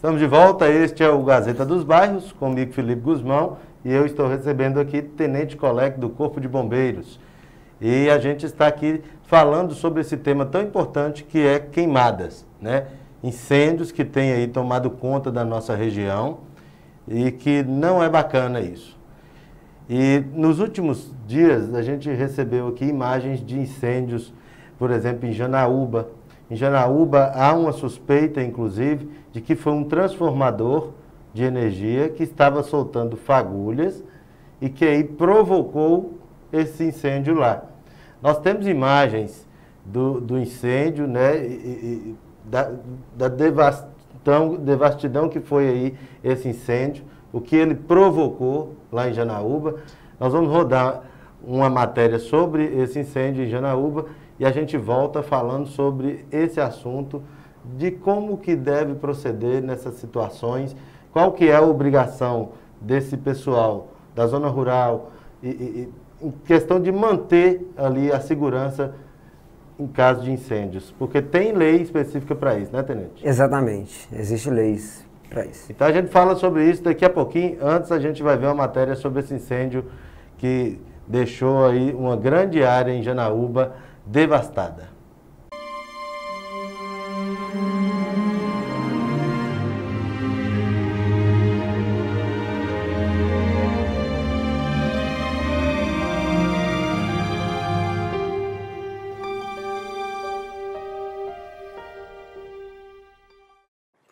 Estamos de volta, este é o Gazeta dos Bairros, comigo Felipe Guzmão, e eu estou recebendo aqui Tenente Coleque do Corpo de Bombeiros. E a gente está aqui falando sobre esse tema tão importante que é queimadas, né? Incêndios que têm aí tomado conta da nossa região e que não é bacana isso. E nos últimos dias a gente recebeu aqui imagens de incêndios, por exemplo, em Janaúba. Em Janaúba há uma suspeita, inclusive, de que foi um transformador de energia que estava soltando fagulhas e que aí provocou esse incêndio lá. Nós temos imagens do incêndio, né, da devastidão que foi aí esse incêndio, o que ele provocou lá em Janaúba. Nós vamos rodar uma matéria sobre esse incêndio em Janaúba e a gente volta falando sobre esse assunto, de como que deve proceder nessas situações, qual que é a obrigação desse pessoal da zona rural, em questão de manter ali a segurança em caso de incêndios, porque tem lei específica para isso, né, Tenente? Exatamente, existem leis para isso. Então a gente fala sobre isso daqui a pouquinho. Antes a gente vai ver uma matéria sobre esse incêndio que deixou aí uma grande área em Janaúba devastada.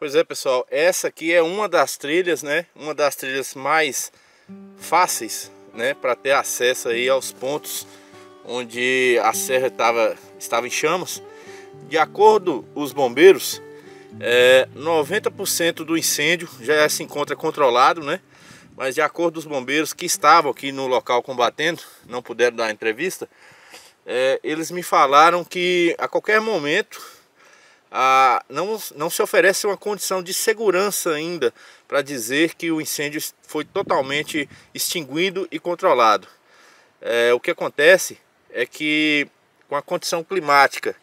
Pois é, pessoal, essa aqui é uma das trilhas, né? Uma das trilhas mais fáceis, né, para ter acesso aí aos pontos onde a serra estava em chamas. De acordo com os bombeiros, 90% do incêndio já se encontra controlado, né? Mas de acordo com os bombeiros que estavam aqui no local combatendo, não puderam dar entrevista, eles me falaram que a qualquer momento não se oferece uma condição de segurança ainda para dizer que o incêndio foi totalmente extinguido e controlado. O que acontece é que com a condição climática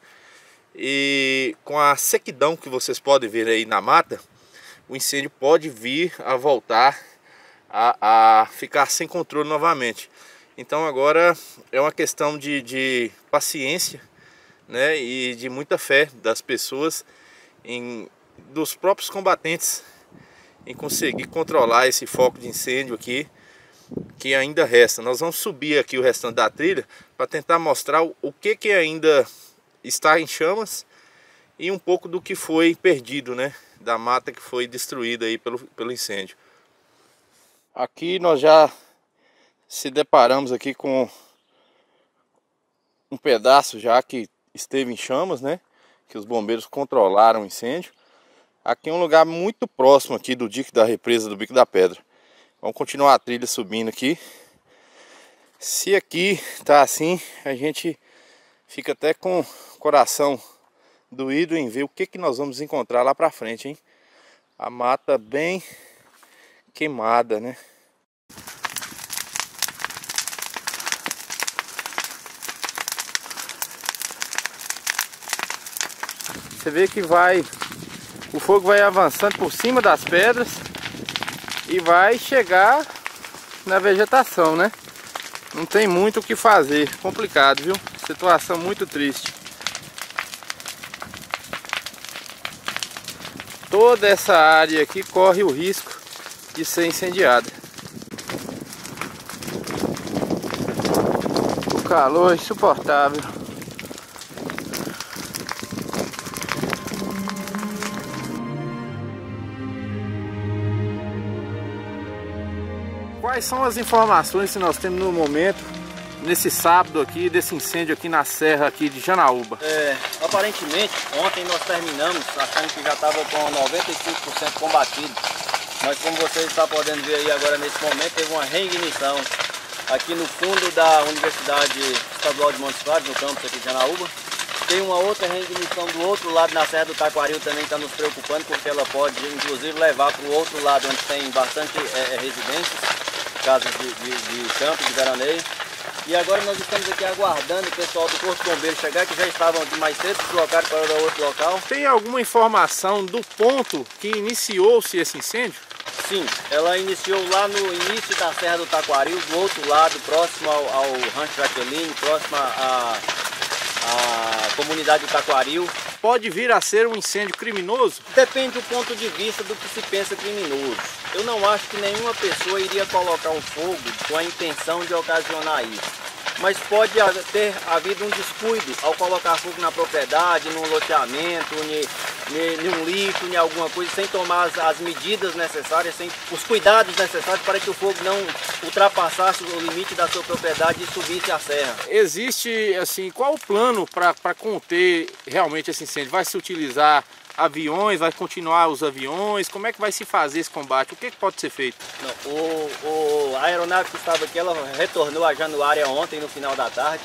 e com a sequidão que vocês podem ver aí na mata, o incêndio pode vir a voltar a ficar sem controle novamente. Então agora é uma questão de paciência, né, e de muita fé das pessoas, dos próprios combatentes, em conseguir controlar esse foco de incêndio aqui que ainda resta. Nós vamos subir aqui o restante da trilha para tentar mostrar o que ainda está em chamas e um pouco do que foi perdido, né, da mata que foi destruída aí pelo incêndio. Aqui nós já se deparamos aqui com um pedaço já que esteve em chamas, né, que os bombeiros controlaram o incêndio. Aqui é um lugar muito próximo aqui do dique da represa do Bico da Pedra. Vamos continuar a trilha subindo aqui. Se aqui tá assim, a gente fica até com o coração doído em ver o que nós vamos encontrar lá pra frente, hein? A mata bem queimada, né? Você vê que o fogo vai avançando por cima das pedras e vai chegar na vegetação, né? Não tem muito o que fazer, complicado, viu? Situação muito triste. Toda essa área aqui corre o risco de ser incendiada. O calor é insuportável. Quais são as informações que nós temos no momento, nesse sábado aqui, desse incêndio aqui na serra aqui de Janaúba? Aparentemente, ontem nós terminamos achando que já estava com 95% combatido. Mas como vocês estão podendo ver aí agora nesse momento, teve uma reignição aqui no fundo da Universidade Estadual de Montes Claros, no campus aqui de Janaúba. Tem uma outra reignição do outro lado, na Serra do Taquaril, também está nos preocupando, porque ela pode inclusive levar para o outro lado, onde tem bastante residências, casas de campo, de veraneio. E agora nós estamos aqui aguardando o pessoal do Corpo de Bombeiros chegar, que já estavam aqui mais cedo, deslocaram para outro local. Tem alguma informação do ponto que iniciou-se esse incêndio? Sim, ela iniciou lá no início da Serra do Taquaril, do outro lado, próximo ao Rancho Jaqueline, próximo à comunidade do Taquaril. Pode vir a ser um incêndio criminoso? Depende do ponto de vista do que se pensa criminoso. Eu não acho que nenhuma pessoa iria colocar um fogo com a intenção de ocasionar isso. Mas pode ter havido um descuido ao colocar fogo na propriedade, num loteamento, em um lixo, em alguma coisa, sem tomar as medidas necessárias, sem os cuidados necessários para que o fogo não ultrapassasse o limite da sua propriedade e subisse a serra. Existe, assim, qual o plano para conter realmente esse incêndio? Vai se utilizar aviões, vai continuar os aviões? Como é que vai se fazer esse combate? O que pode ser feito? Não, a aeronave que estava aqui, ela retornou a Januária ontem, no final da tarde.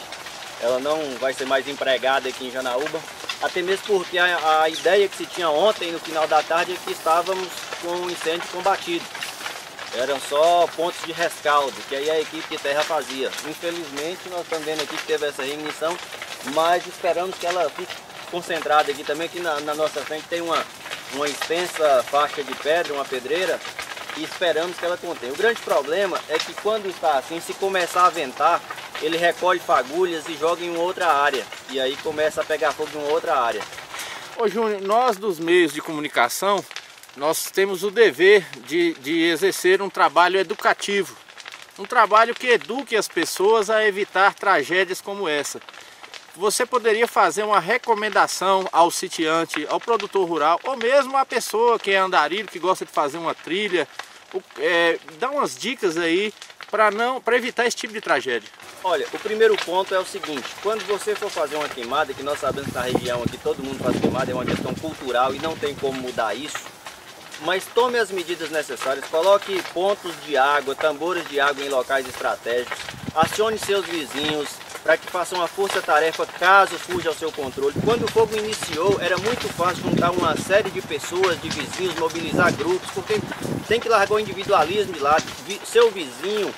Ela não vai ser mais empregada aqui em Janaúba. Até mesmo porque a ideia que se tinha ontem, no final da tarde, é que estávamos com um incêndio combatido. Eram só pontos de rescaldo, que aí a equipe de terra fazia. Infelizmente, nós estamos vendo aqui que teve essa reignição, mas esperamos que ela fique concentrada aqui também. Aqui na nossa frente tem uma extensa faixa de pedra, uma pedreira, e esperamos que ela contenha. O grande problema é que quando está assim, se começar a ventar, ele recolhe fagulhas e joga em outra área, e aí começa a pegar fogo em uma outra área. Ô Júnior, nós dos meios de comunicação, nós temos o dever de exercer um trabalho educativo, um trabalho que eduque as pessoas a evitar tragédias como essa. Você poderia fazer uma recomendação ao sitiante, ao produtor rural, ou mesmo à pessoa que é andarilho, que gosta de fazer uma trilha, dar umas dicas aí para evitar esse tipo de tragédia? Olha, o primeiro ponto é o seguinte: quando você for fazer uma queimada, que nós sabemos que na região aqui todo mundo faz queimada, é uma questão cultural e não tem como mudar isso, mas tome as medidas necessárias, coloque pontos de água, tambores de água em locais estratégicos, acione seus vizinhos para que façam uma força-tarefa caso fuja ao seu controle. Quando o fogo iniciou, era muito fácil juntar uma série de pessoas, de vizinhos, mobilizar grupos, porque tem que largar o individualismo de lado. Seu vizinho,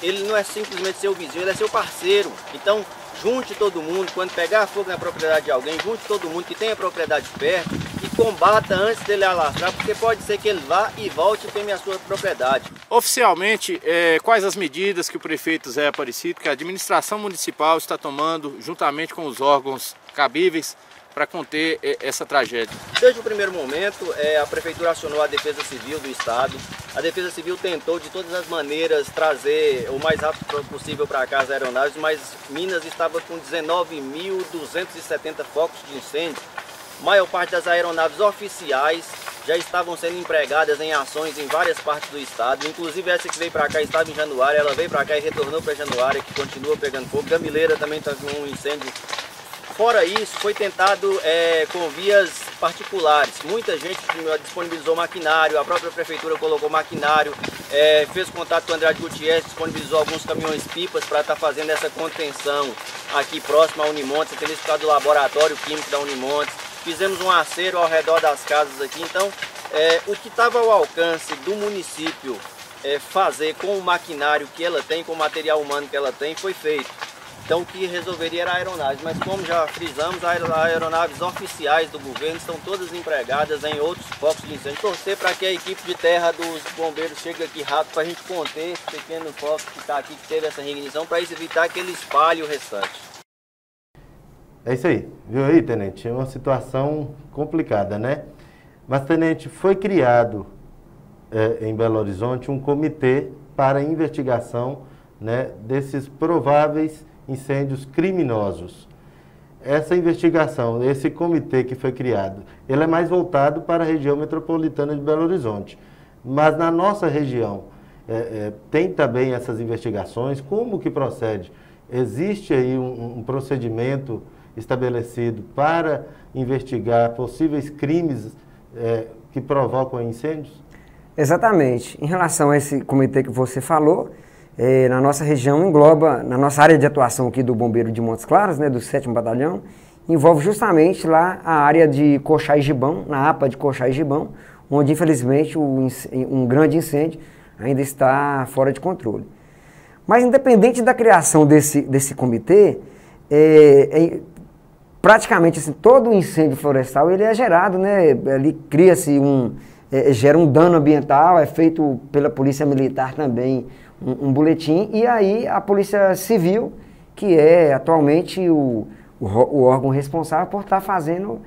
ele não é simplesmente seu vizinho, ele é seu parceiro. Então, junte todo mundo, quando pegar fogo na propriedade de alguém, junte todo mundo que tem a propriedade perto e combata antes dele alastrar, porque pode ser que ele vá e volte e queime a sua propriedade. Oficialmente, quais as medidas que o prefeito Zé Aparecido, que a administração municipal está tomando, juntamente com os órgãos cabíveis, para conter essa tragédia? Desde o primeiro momento, a prefeitura acionou a Defesa Civil do Estado. A Defesa Civil tentou de todas as maneiras trazer o mais rápido possível para cá as aeronaves, mas Minas estava com 19.270 focos de incêndio. A maior parte das aeronaves oficiais já estavam sendo empregadas em ações em várias partes do estado. Inclusive essa que veio para cá estava em Januária, ela veio para cá e retornou para Januária, que continua pegando fogo. Gamileira também está com um incêndio. Fora isso, foi tentado com vias particulares. Muita gente disponibilizou maquinário, a própria prefeitura colocou maquinário, fez contato com o Andrade Gutierrez, disponibilizou alguns caminhões-pipas para estar fazendo essa contenção aqui próximo à Unimontes, até mesmo por causa do laboratório químico da Unimontes. Fizemos um acero ao redor das casas aqui. Então, o que estava ao alcance do município fazer com o maquinário que ela tem, com o material humano que ela tem, foi feito. Então o que resolveria era aeronaves, mas como já frisamos, as aeronaves oficiais do governo estão todas empregadas em outros focos de incêndio. Torcer para que a equipe de terra dos bombeiros chegue aqui rápido para a gente conter esse pequeno foco que está aqui, que teve essa reignição, para evitar que ele espalhe o restante. É isso aí, viu aí, tenente? É uma situação complicada, né? Mas, tenente, foi criado em Belo Horizonte um comitê para investigação, né, desses prováveis incêndios criminosos. Essa investigação, esse comitê que foi criado, ele é mais voltado para a região metropolitana de Belo Horizonte. Mas na nossa região, tem também essas investigações. Como que procede? Existe aí um procedimento estabelecido para investigar possíveis crimes que provocam incêndios? Exatamente. Em relação a esse comitê que você falou, na nossa região engloba, na nossa área de atuação aqui do Bombeiro de Montes Claros, né, do 7º Batalhão, envolve justamente lá a área de Coxá e Gibão, na APA de Coxá e Gibão, onde infelizmente um grande incêndio ainda está fora de controle. Mas independente da criação desse comitê, praticamente assim, todo incêndio florestal ele é gerado, né? Ali cria-se gera um dano ambiental, é feito pela Polícia Militar também um boletim, e aí a Polícia Civil, que é atualmente o órgão responsável por estar fazendo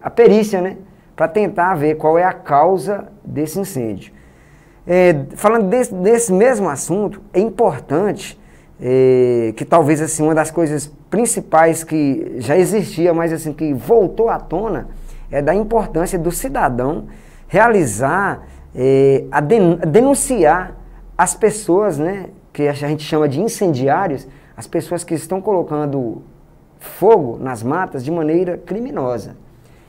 a perícia, né? Para tentar ver qual é a causa desse incêndio. Falando desse mesmo assunto, é importante que talvez assim, uma das coisas principais que já existia, mas assim, que voltou à tona, é da importância do cidadão realizar, denunciar as pessoas, né, que a gente chama de incendiários, as pessoas que estão colocando fogo nas matas de maneira criminosa.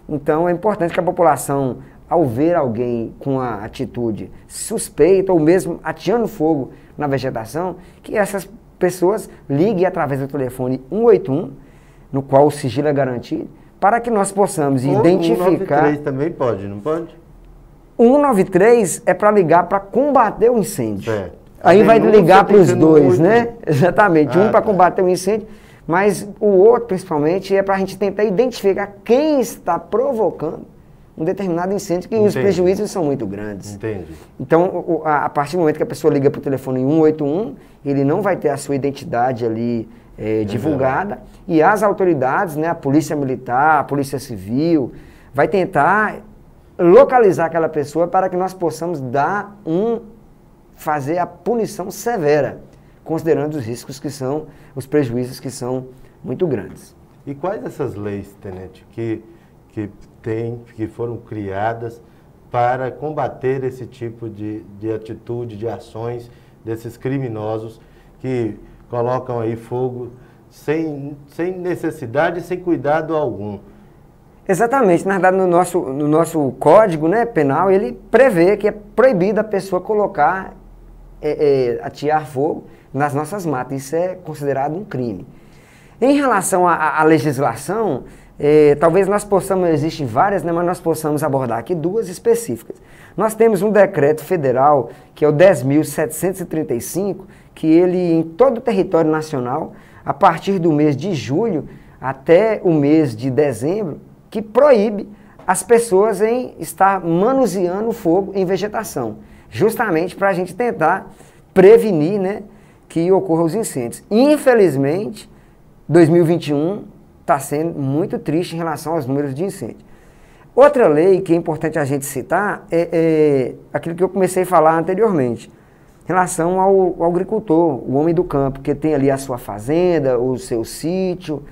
Então é importante que a população, ao ver alguém com a atitude suspeita ou mesmo ateando fogo na vegetação, que essas pessoas liguem através do telefone 181, no qual o sigilo é garantido, para que nós possamos identificar... 193 também pode, não pode? 193 é para ligar para combater o incêndio. Certo. Aí vai ligar para os dois, né? Exatamente, para combater o incêndio, mas o outro, principalmente, é para a gente tentar identificar quem está provocando um determinado incêndio, que os prejuízos são muito grandes. Entendi. Então, a partir do momento que a pessoa liga para o telefone 181, ele não vai ter a sua identidade ali divulgada, e as autoridades, né, a Polícia Militar, a Polícia Civil, vai tentar localizar aquela pessoa para que nós possamos fazer a punição severa, considerando os riscos que são, os prejuízos que são muito grandes. E quais essas leis, tenente, que foram criadas para combater esse tipo de atitude, de ações desses criminosos que colocam aí fogo sem necessidade, sem cuidado algum? Exatamente. Na verdade, no nosso código, né, penal, ele prevê que é proibido a pessoa colocar, atear fogo nas nossas matas. Isso é considerado um crime. Em relação à legislação, talvez nós possamos, existem várias, né, mas nós possamos abordar aqui duas específicas. Nós temos um decreto federal, que é o 10.735, que ele, em todo o território nacional, a partir do mês de julho até o mês de dezembro, que proíbe as pessoas em estar manuseando fogo em vegetação, justamente para a gente tentar prevenir, né, que ocorram os incêndios. Infelizmente, 2021 está sendo muito triste em relação aos números de incêndio. Outra lei que é importante a gente citar é aquilo que eu comecei a falar anteriormente, em relação ao agricultor, o homem do campo, que tem ali a sua fazenda, o seu sítio,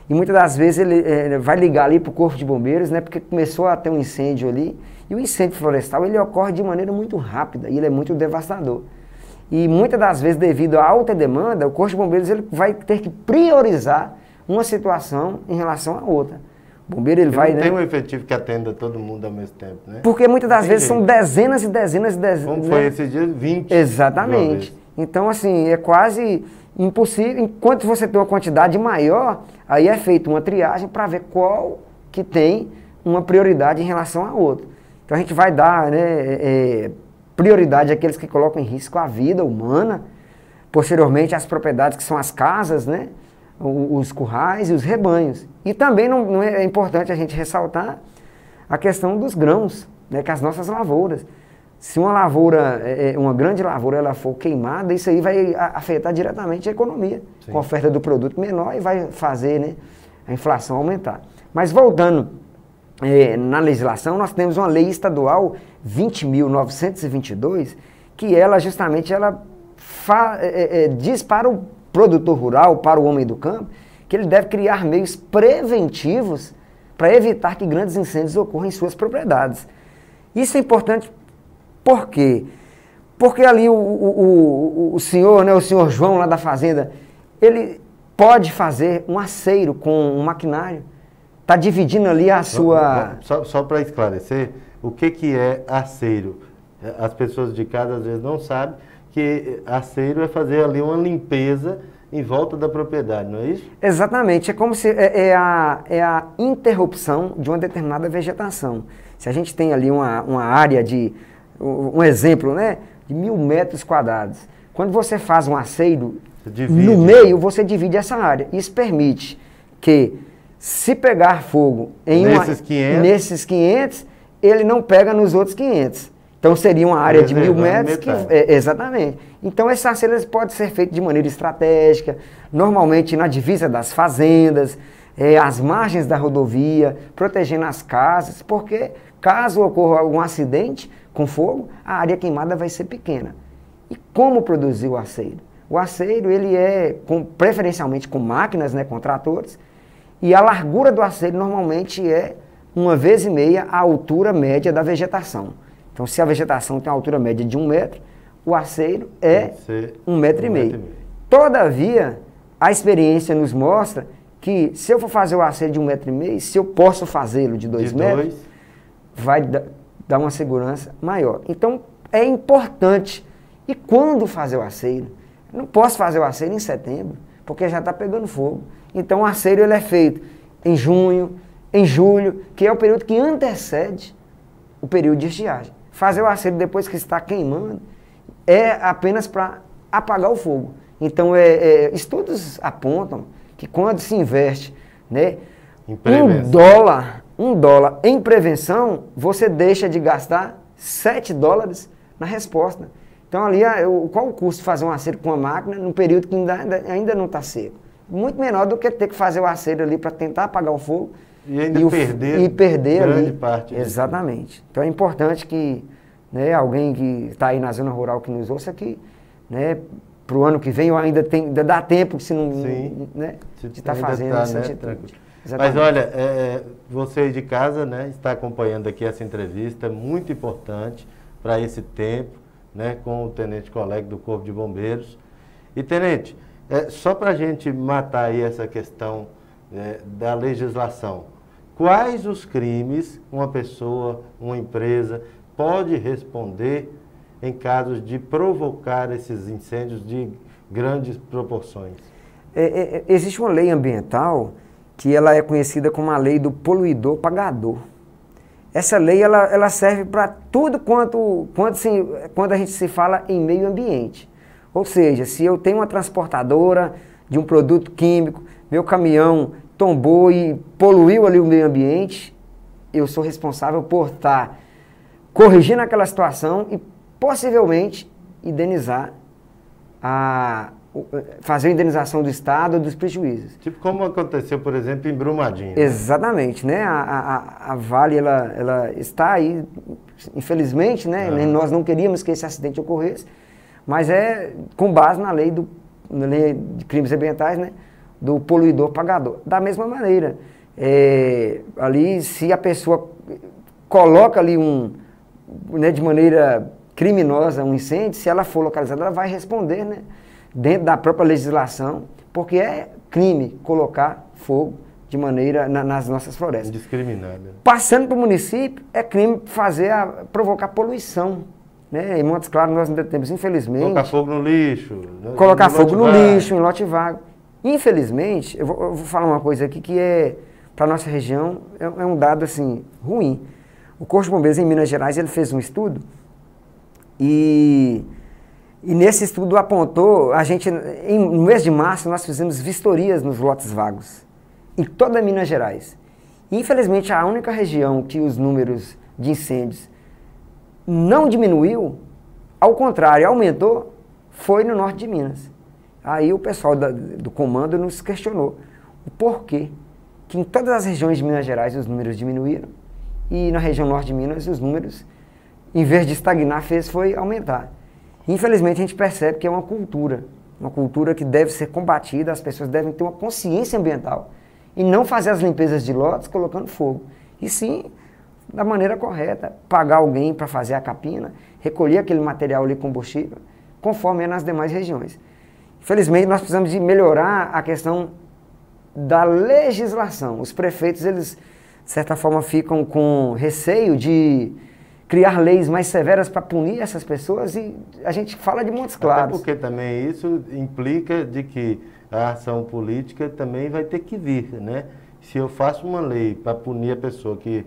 e muitas das vezes ele vai ligar ali para o Corpo de Bombeiros, né, porque começou a ter um incêndio ali, e o incêndio florestal ele ocorre de maneira muito rápida, e ele é muito devastador. E muitas das vezes, devido à alta demanda, o Corpo de Bombeiros ele vai ter que priorizar uma situação em relação à outra. O bombeiro ele vai... Não tem um efetivo que atenda todo mundo ao mesmo tempo, né? Porque muitas das vezes são dezenas e dezenas e dezenas... Como foi esses dias? 20. Exatamente. Então, assim, é quase impossível. Enquanto você tem uma quantidade maior, aí é feita uma triagem para ver qual que tem uma prioridade em relação a outra. Então, a gente vai dar, né, prioridade àqueles que colocam em risco a vida humana, posteriormente as propriedades que são as casas, né, os currais e os rebanhos. E também não é importante a gente ressaltar a questão dos grãos, né, que as nossas lavouras. Se uma lavoura, uma grande lavoura, ela for queimada, isso aí vai afetar diretamente a economia, Sim. com a oferta do produto menor e vai fazer, né, a inflação aumentar. Mas voltando na legislação, nós temos uma lei estadual 20.922, que ela justamente diz para o produtor rural, para o homem do campo, que ele deve criar meios preventivos para evitar que grandes incêndios ocorram em suas propriedades. Isso é importante. Por quê? Porque ali o senhor, né, o senhor João lá da fazenda, ele pode fazer um aceiro com um maquinário, está dividindo ali a sua... Só para esclarecer, o que é aceiro? As pessoas de casa às vezes não sabem que aceiro é fazer ali uma limpeza em volta da propriedade, não é isso? Exatamente, é como se é a interrupção de uma determinada vegetação. Se a gente tem ali uma área de... Um exemplo, né, de 1.000 metros quadrados. Quando você faz um aceiro Divide. no meio, você divide essa área. Isso permite que, se pegar fogo nesses 500, ele não pega nos outros 500. Então seria uma área de 1.000 metros. Exatamente. Então esse aceiro pode ser feito de maneira estratégica, normalmente na divisa das fazendas, às margens da rodovia, protegendo as casas, porque caso ocorra algum acidente com fogo, a área queimada vai ser pequena. E como produzir o aceiro? O aceiro ele é preferencialmente com máquinas, né, com tratores, e a largura do aceiro normalmente é 1,5 vezes a altura média da vegetação. Então, se a vegetação tem uma altura média de 1 metro, o aceiro é 1,5 metro. Todavia, a experiência nos mostra que se eu for fazer o aceiro de 1,5 metro, se eu posso fazê-lo de 2 metros, vai dar uma segurança maior. Então, é importante. E quando fazer o aceiro? Eu não posso fazer o aceiro em setembro, porque já está pegando fogo. Então, o aceiro ele é feito em junho, em julho, que é o período que antecede o período de estiagem. Fazer o aceiro depois que está queimando é apenas para apagar o fogo. Então, estudos apontam que quando se investe, né, um dólar em prevenção, você deixa de gastar $7 na resposta. Então, ali, qual o custo de fazer um aceiro com uma máquina num período que ainda não está seco? Muito menor do que ter que fazer o aceiro ali para tentar apagar o fogo e ainda perder grande parte. Exatamente. Então, é importante que, né, alguém que está aí na zona rural que nos ouça aqui, né, para o ano que vem, ainda dá tempo se não, né, de estar fazendo essa atitude. Mas olha, você aí de casa, né, está acompanhando aqui essa entrevista, muito importante para esse tempo, né, com o Tenente Coleg do Corpo de Bombeiros. E, Tenente, só para a gente matar aí essa questão da legislação, quais os crimes uma pessoa, uma empresa pode responder em casos de provocar esses incêndios de grandes proporções? Existe uma lei ambiental que ela é conhecida como a lei do poluidor pagador. Essa lei ela serve para tudo quando a gente se fala em meio ambiente. Ou seja, se eu tenho uma transportadora de um produto químico, meu caminhão tombou e poluiu ali o meio ambiente, eu sou responsável por estar corrigindo aquela situação e possivelmente indenizar, fazer a indenização do Estado dos prejuízos. Tipo como aconteceu, por exemplo, em Brumadinho. Exatamente, né? A Vale, ela está aí, infelizmente, né? Nós não queríamos que esse acidente ocorresse, mas é com base na lei de crimes ambientais, né, do poluidor pagador. Da mesma maneira, ali se a pessoa coloca ali né, de maneira criminosa um incêndio, se ela for localizada, ela vai responder, né, dentro da própria legislação, porque é crime colocar fogo de maneira nas nossas florestas. Indiscriminado. Passando para o município, é crime provocar poluição. Né? Em Montes Claros nós ainda temos, infelizmente... Colocar fogo no lixo. Colocar fogo no lixo, em lote vago. Infelizmente, eu vou falar uma coisa aqui que para a nossa região, é um dado assim, ruim. O Corpo de Bombeiros em Minas Gerais, ele fez um estudo e nesse estudo apontou, no mês de março, nós fizemos vistorias nos lotes vagos, em toda Minas Gerais. Infelizmente, a única região que os números de incêndios não diminuiu, ao contrário, aumentou, foi no norte de Minas. Aí o pessoal do comando nos questionou o porquê que em todas as regiões de Minas Gerais os números diminuíram e na região norte de Minas os números, em vez de estagnar, foi aumentar. Infelizmente a gente percebe que é uma cultura que deve ser combatida, as pessoas devem ter uma consciência ambiental e não fazer as limpezas de lotes colocando fogo. E sim, da maneira correta, pagar alguém para fazer a capina, recolher aquele material ali combustível, conforme é nas demais regiões. Infelizmente, nós precisamos de melhorar a questão da legislação. Os prefeitos, eles, de certa forma, ficam com receio de criar leis mais severas para punir essas pessoas e a gente fala de Montes Claros. Até porque também isso implica de que a ação política também vai ter que vir, né? Se eu faço uma lei para punir a pessoa que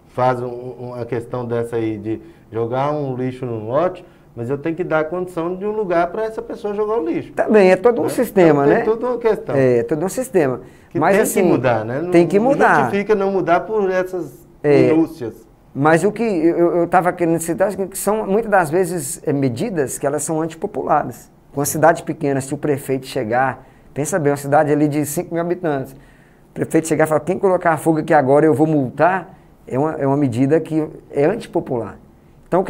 faz uma questão dessa aí de jogar um lixo no lote, mas eu tenho que dar a condição de um lugar para essa pessoa jogar o lixo. Também, é todo um sistema, então, né? Tem toda uma questão. É todo um sistema. Que mas tem assim, que mudar, né? Tem que mudar. Não justifica não mudar por essas minúcias. Mas o que eu estava querendo citar é que são, muitas das vezes, medidas que elas são antipopulares. Com uma cidade pequena, se o prefeito chegar, pensa bem, uma cidade ali de 5 mil habitantes, o prefeito chegar e falar, quem colocar fogo aqui agora eu vou multar, é uma medida que é antipopular. Então,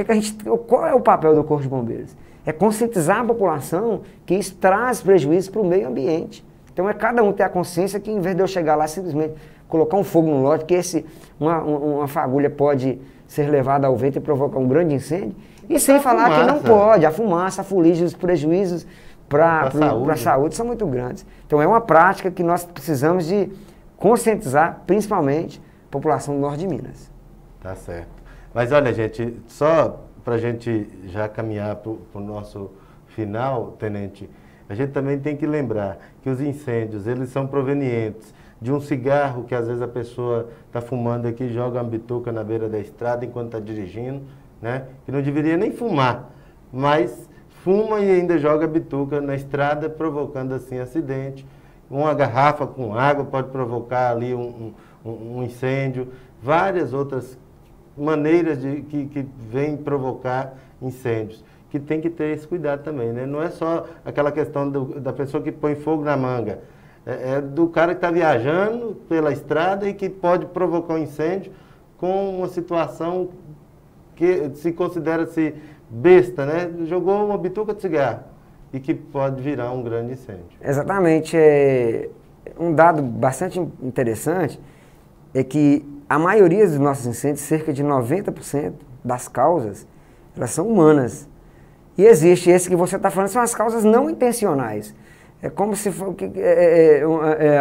qual é o papel do Corpo de Bombeiros? É conscientizar a população que isso traz prejuízo para o meio ambiente. Então, é cada um ter a consciência que, em vez de eu chegar lá simplesmente colocar um fogo no lote, que uma fagulha pode ser levada ao vento e provocar um grande incêndio, e sem falar que não pode. A fumaça, a fuligem, os prejuízos para a saúde são muito grandes. Então, é uma prática que nós precisamos de conscientizar, principalmente, a população do norte de Minas. Tá certo. Mas olha, gente, só para a gente já caminhar para o nosso final, Tenente, a gente também tem que lembrar que os incêndios, eles são provenientes de um cigarro que às vezes a pessoa está fumando aqui, joga uma bituca na beira da estrada enquanto está dirigindo, né? Que não deveria nem fumar, mas fuma e ainda joga bituca na estrada, provocando assim acidente. Uma garrafa com água pode provocar ali um incêndio, várias outras maneiras que vêm provocar incêndios, que tem que ter esse cuidado também, né? Não é só aquela questão da pessoa que põe fogo na manga, é do cara que está viajando pela estrada e que pode provocar um incêndio com uma situação que se considera-se besta, né? Jogou uma bituca de cigarro e que pode virar um grande incêndio. Exatamente. Um dado bastante interessante é que a maioria dos nossos incêndios, cerca de 90% das causas, elas são humanas. E existe esse que você está falando, são as causas não intencionais. É como se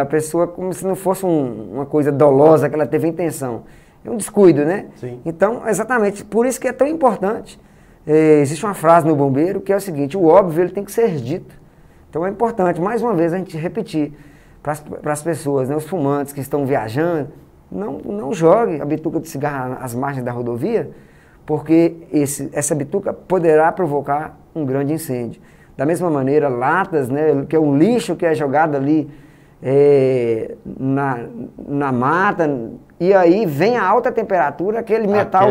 a pessoa, como se não fosse uma coisa dolosa que ela teve intenção. É um descuido, né? Sim. Então, exatamente, por isso que é tão importante. Existe uma frase no bombeiro que é o seguinte, o óbvio ele tem que ser dito. Então é importante, mais uma vez, a gente repetir para as pessoas, né, os fumantes que estão viajando, não jogue a bituca de cigarro às margens da rodovia, porque essa bituca poderá provocar um grande incêndio. Da mesma maneira, latas, né, que é um lixo que é jogado ali na mata, e aí vem a alta temperatura, aquele metal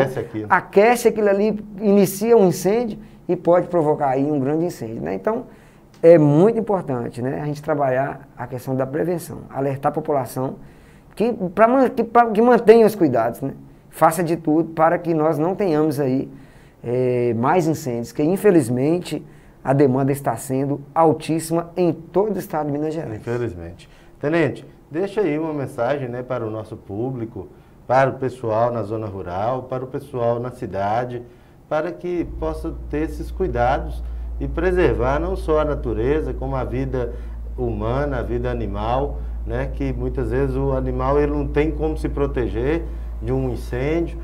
aquece aquilo ali, inicia um incêndio e pode provocar aí um grande incêndio, né? Então, é muito importante, né, a gente trabalhar a questão da prevenção, alertar a população que mantenha os cuidados, né? Faça de tudo para que nós não tenhamos aí mais incêndios, que infelizmente a demanda está sendo altíssima em todo o estado de Minas Gerais. Infelizmente. Tenente, deixa aí uma mensagem, né, para o nosso público, para o pessoal na zona rural, para o pessoal na cidade, para que possa ter esses cuidados e preservar não só a natureza, como a vida humana, a vida animal, né, que muitas vezes o animal ele não tem como se proteger de um incêndio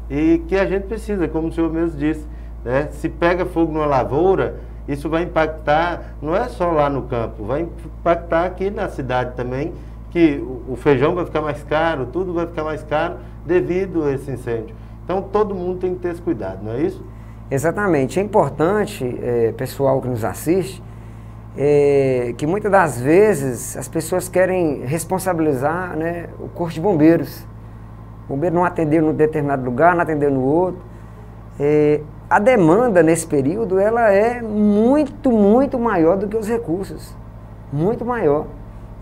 e que a gente precisa, como o senhor mesmo disse, né, se pega fogo numa lavoura, isso vai impactar, não é só lá no campo, vai impactar aqui na cidade também, que o feijão vai ficar mais caro, tudo vai ficar mais caro devido a esse incêndio. Então todo mundo tem que ter esse cuidado, não é isso? Exatamente. É importante, pessoal que nos assiste, que muitas das vezes as pessoas querem responsabilizar, né, o Corpo de Bombeiros. O bombeiro não atendeu num determinado lugar, não atendeu no outro. A demanda nesse período ela é muito, muito maior do que os recursos. Muito maior.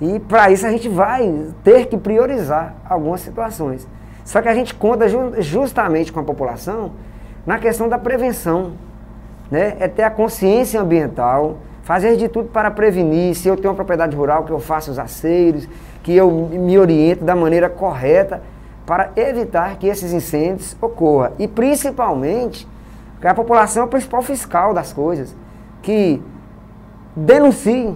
E para isso a gente vai ter que priorizar algumas situações. Só que a gente conta justamente com a população na questão da prevenção, né? É ter a consciência ambiental, fazer de tudo para prevenir. Se eu tenho uma propriedade rural, que eu faça os aceiros, que eu me oriento da maneira correta para evitar que esses incêndios ocorram. E principalmente, que a população é o principal fiscal das coisas, que denuncie,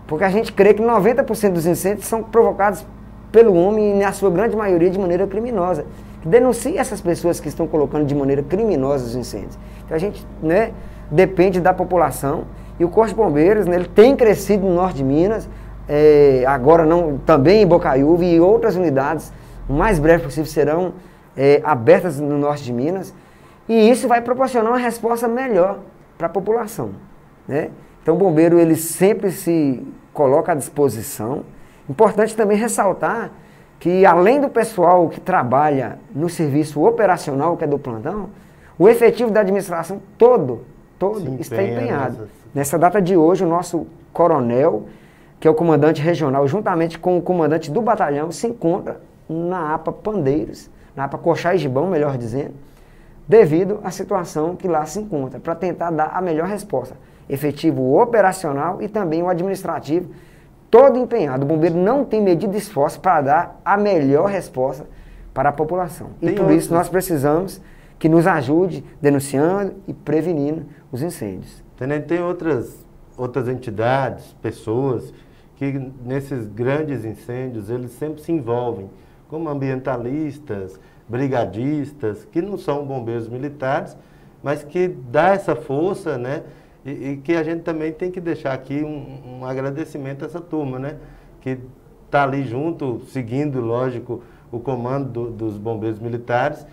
porque a gente crê que 90% dos incêndios são provocados pelo homem e na sua grande maioria de maneira criminosa. Denuncie essas pessoas que estão colocando de maneira criminosa os incêndios. Então a gente, né, depende da população e o Corpo de Bombeiros, né, ele tem crescido no norte de Minas, agora também em Bocaiúva e outras unidades, o mais breve possível serão abertas no norte de Minas, e isso vai proporcionar uma resposta melhor para a população, né? Então o bombeiro ele sempre se coloca à disposição. Importante também ressaltar que além do pessoal que trabalha no serviço operacional, que é do plantão, o efetivo da administração todo está empenhado. Nessa data de hoje, o nosso coronel, que é o comandante regional, juntamente com o comandante do batalhão, se encontra na APA Pandeiros, na APA Coxá e Gibão, melhor dizendo, devido à situação que lá se encontra, para tentar dar a melhor resposta. Efetivo operacional e também o administrativo, todo empenhado. O bombeiro não tem medida de esforço para dar a melhor resposta para a população. E por isso nós precisamos que nos ajude denunciando e prevenindo os incêndios. Tenente, tem outras entidades, pessoas que nesses grandes incêndios eles sempre se envolvem, como ambientalistas, brigadistas, que não são bombeiros militares, mas que dá essa força, né? E que a gente também tem que deixar aqui um agradecimento a essa turma, né? Que está ali junto, seguindo, lógico, o comando dos bombeiros militares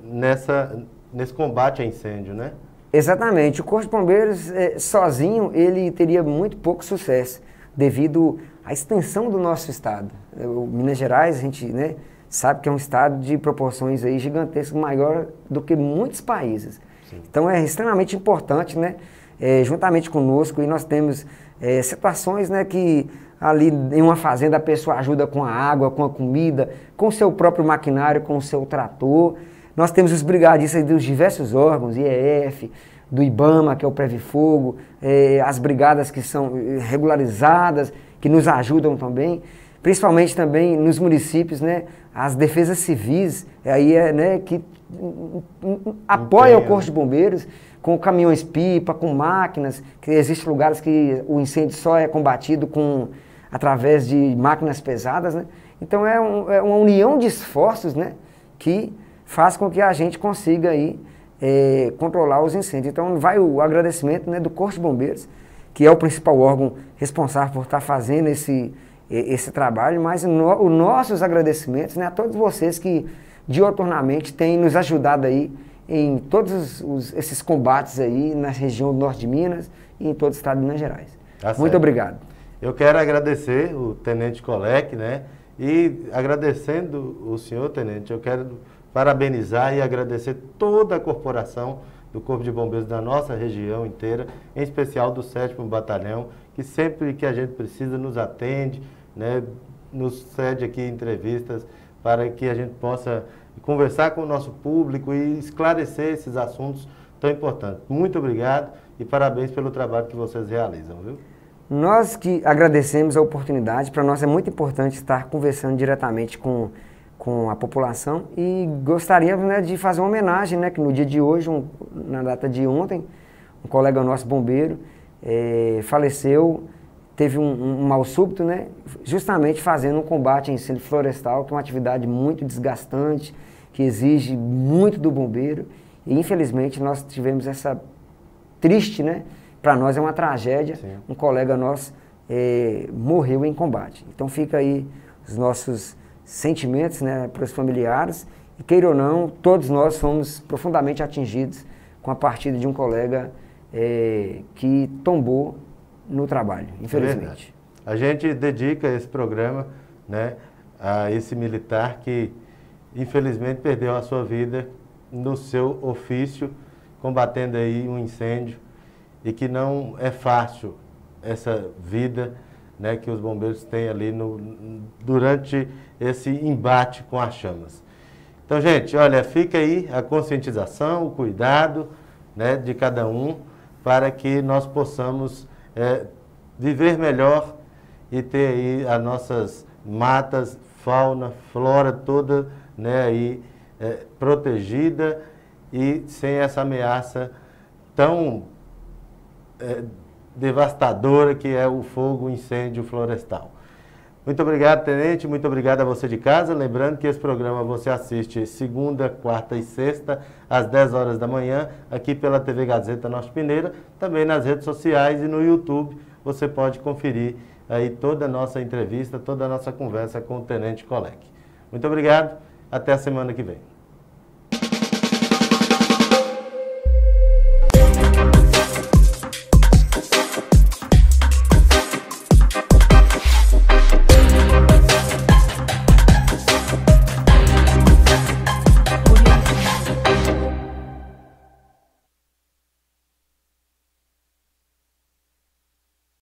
nesse combate a incêndio, né? Exatamente. O Corpo de Bombeiros, sozinho, ele teria muito pouco sucesso, devido à extensão do nosso estado. O Minas Gerais, a gente, né, sabe que é um estado de proporções aí gigantescas, maior do que muitos países. Sim. Então é extremamente importante, né? Juntamente conosco, e nós temos situações, né, que ali em uma fazenda a pessoa ajuda com a água, com a comida, com o seu próprio maquinário, com o seu trator. Nós temos os brigadistas dos diversos órgãos, IEF, do IBAMA, que é o Previfogo, as brigadas que são regularizadas, que nos ajudam também, principalmente também nos municípios, né, as defesas civis, né, que apoiam o Corpo de Bombeiros, com caminhões-pipa, com máquinas, que existem lugares que o incêndio só é combatido através de máquinas pesadas, né? Então é uma união de esforços, né, que faz com que a gente consiga aí, controlar os incêndios. Então vai o agradecimento, né, do Corpo de Bombeiros, que é o principal órgão responsável por estar fazendo esse trabalho, mas os nossos agradecimentos, né, a todos vocês que diuturnamente têm nos ajudado aí em todos esses combates aí na região do norte de Minas e em todo o estado de Minas Gerais. Tá. Muito obrigado. Eu quero agradecer o Tenente Colec, né? E agradecendo o senhor, Tenente, eu quero parabenizar e agradecer toda a corporação do Corpo de Bombeiros da nossa região inteira, em especial do 7º Batalhão, que sempre que a gente precisa nos atende, né? Nos cede aqui entrevistas para que a gente possa conversar com o nosso público e esclarecer esses assuntos tão importantes. Muito obrigado e parabéns pelo trabalho que vocês realizam, viu? Nós que agradecemos a oportunidade, para nós é muito importante estar conversando diretamente com a população e gostaríamos, né, de fazer uma homenagem, né, que no dia de hoje, na data de ontem, um colega nosso bombeiro faleceu, teve um mal súbito, né, justamente fazendo um combate a incêndio florestal, que é uma atividade muito desgastante, que exige muito do bombeiro, e infelizmente nós tivemos essa triste, né, para nós é uma tragédia. Sim. Um colega nosso morreu em combate. Então fica aí os nossos sentimentos, né, para os familiares, e queira ou não, todos nós fomos profundamente atingidos com a partida de um colega que tombou no trabalho, infelizmente. A gente dedica esse programa, né, a esse militar que infelizmente perdeu a sua vida no seu ofício, combatendo aí um incêndio, e que não é fácil essa vida, né, que os bombeiros têm ali durante esse embate com as chamas. Então, gente, olha, fica aí a conscientização, o cuidado, né, de cada um, para que nós possamos viver melhor e ter aí as nossas matas, fauna, flora toda, né, aí, protegida e sem essa ameaça tão devastadora que é o fogo, o incêndio florestal. Muito obrigado, Tenente, muito obrigado a você de casa. Lembrando que esse programa você assiste segunda, quarta e sexta, às 10 horas da manhã, aqui pela TV Gazeta Norte Mineira, também nas redes sociais e no YouTube. Você pode conferir aí toda a nossa entrevista, toda a nossa conversa com o Tenente Colec. Muito obrigado, até a semana que vem.